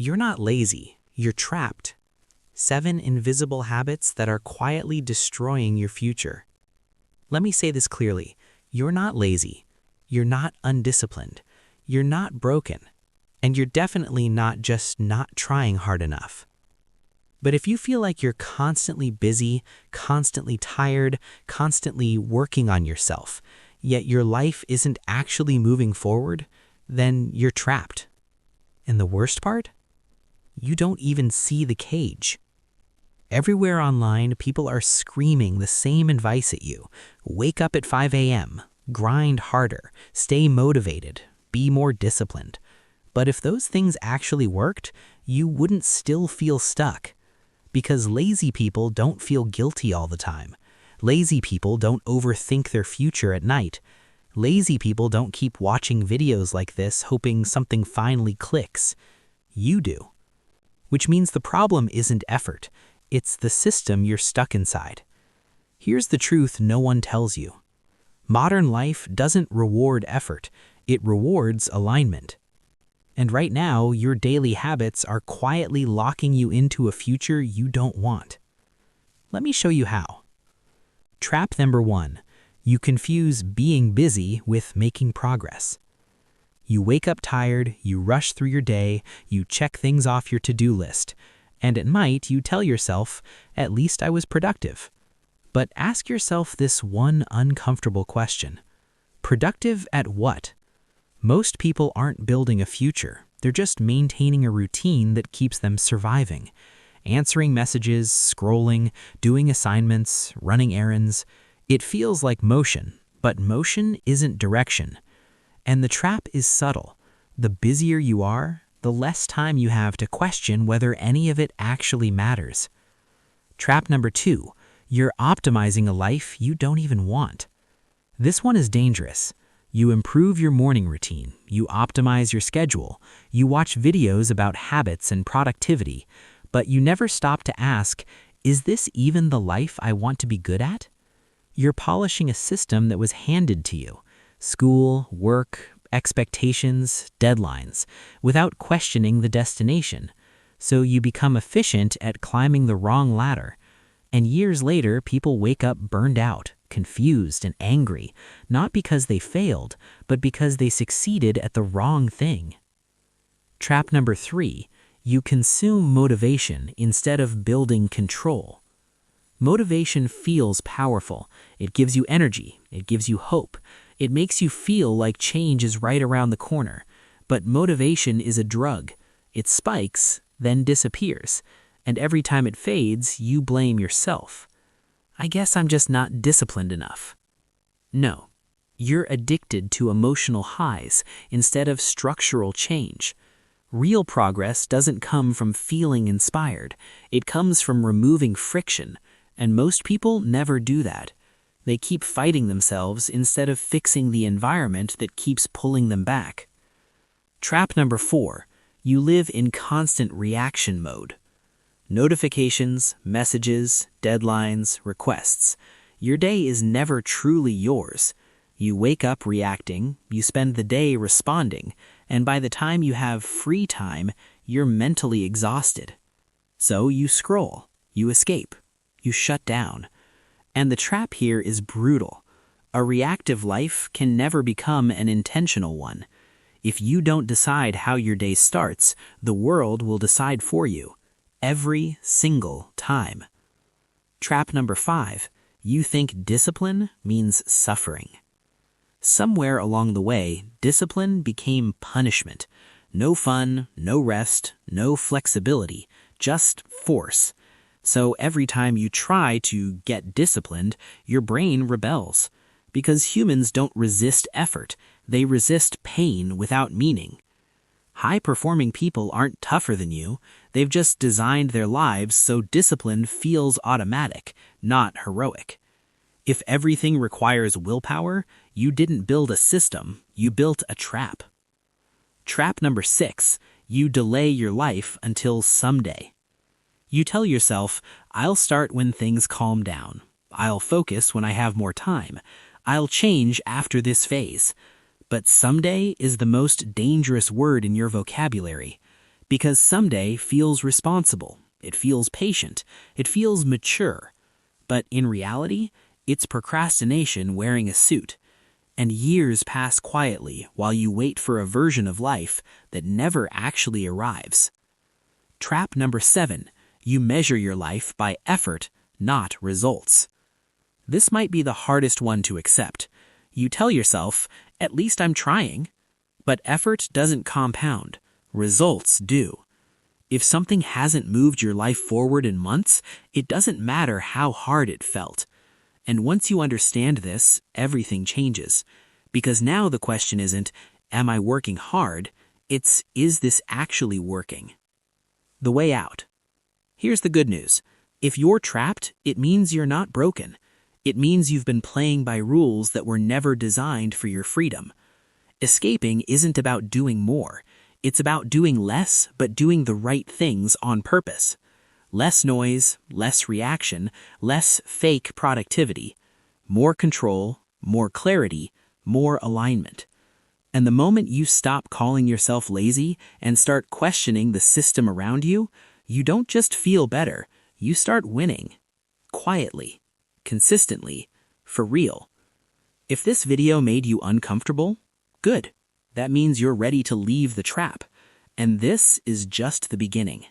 You're not lazy, you're trapped. 7 invisible habits that are quietly destroying your future. Let me say this clearly. You're not lazy. You're not undisciplined. You're not broken. And you're definitely not just not trying hard enough. But if you feel like you're constantly busy, constantly tired, constantly working on yourself, yet your life isn't actually moving forward, then you're trapped. And the worst part? You don't even see the cage. Everywhere online, people are screaming the same advice at you. Wake up at 5 a.m., grind harder, stay motivated, be more disciplined. But if those things actually worked, you wouldn't still feel stuck. Because lazy people don't feel guilty all the time. Lazy people don't overthink their future at night. Lazy people don't keep watching videos like this hoping something finally clicks. You do. Which means the problem isn't effort. It's the system you're stuck inside. Here's the truth no one tells you. Modern life doesn't reward effort. It rewards alignment. And right now, your daily habits are quietly locking you into a future you don't want. Let me show you how. Trap number 1. You confuse being busy with making progress. You wake up tired, you rush through your day, you check things off your to-do list, and at night you tell yourself, at least I was productive. But ask yourself this one uncomfortable question. Productive at what? Most people aren't building a future. They're just maintaining a routine that keeps them surviving. Answering messages, scrolling, doing assignments, running errands. It feels like motion, but motion isn't direction. And the trap is subtle. The busier you are, the less time you have to question whether any of it actually matters. Trap number 2, you're optimizing a life you don't even want. This one is dangerous. You improve your morning routine, you optimize your schedule, you watch videos about habits and productivity, but you never stop to ask, is this even the life I want to be good at? You're polishing a system that was handed to you. School, work, expectations, deadlines, without questioning the destination. So you become efficient at climbing the wrong ladder. And years later, people wake up burned out, confused and angry, not because they failed, but because they succeeded at the wrong thing. Trap number 3, you consume motivation instead of building control. Motivation feels powerful. It gives you energy. It gives you hope. It makes you feel like change is right around the corner. But motivation is a drug. It spikes, then disappears. And every time it fades, you blame yourself. I guess I'm just not disciplined enough. No, you're addicted to emotional highs instead of structural change. Real progress doesn't come from feeling inspired. It comes from removing friction, and most people never do that. They keep fighting themselves instead of fixing the environment that keeps pulling them back. Trap number 4, you live in constant reaction mode. Notifications, messages, deadlines, requests. Your day is never truly yours. You wake up reacting, you spend the day responding, and by the time you have free time, you're mentally exhausted. So you scroll, you escape, you shut down. And the trap here is brutal. A reactive life can never become an intentional one. If you don't decide how your day starts, the world will decide for you. Every single time. Trap number 5, you think discipline means suffering. Somewhere along the way, discipline became punishment. No fun, no rest, no flexibility, just force. So every time you try to get disciplined, your brain rebels. Because humans don't resist effort, they resist pain without meaning. High-performing people aren't tougher than you. They've just designed their lives so discipline feels automatic, not heroic. If everything requires willpower, you didn't build a system, you built a trap. Trap number 6, you delay your life until someday. You tell yourself, I'll start when things calm down. I'll focus when I have more time. I'll change after this phase. But someday is the most dangerous word in your vocabulary, Because someday feels responsible, it feels patient, it feels mature. But in reality, it's procrastination wearing a suit. And years pass quietly while you wait for a version of life that never actually arrives. Trap number 7, you measure your life by effort, not results. This might be the hardest one to accept. You tell yourself, at least I'm trying. But effort doesn't compound. Results do. If something hasn't moved your life forward in months, it doesn't matter how hard it felt. And once you understand this, everything changes. Because now the question isn't, am I working hard? It's, is this actually working? The way out. Here's the good news. If you're trapped, it means you're not broken. It means you've been playing by rules that were never designed for your freedom. Escaping isn't about doing more. It's about doing less, but doing the right things on purpose. Less noise, less reaction, less fake productivity. More control, more clarity, more alignment. And the moment you stop calling yourself lazy and start questioning the system around you, you don't just feel better, you start winning. Quietly, consistently, for real. If this video made you uncomfortable, good. That means you're ready to leave the trap. And this is just the beginning.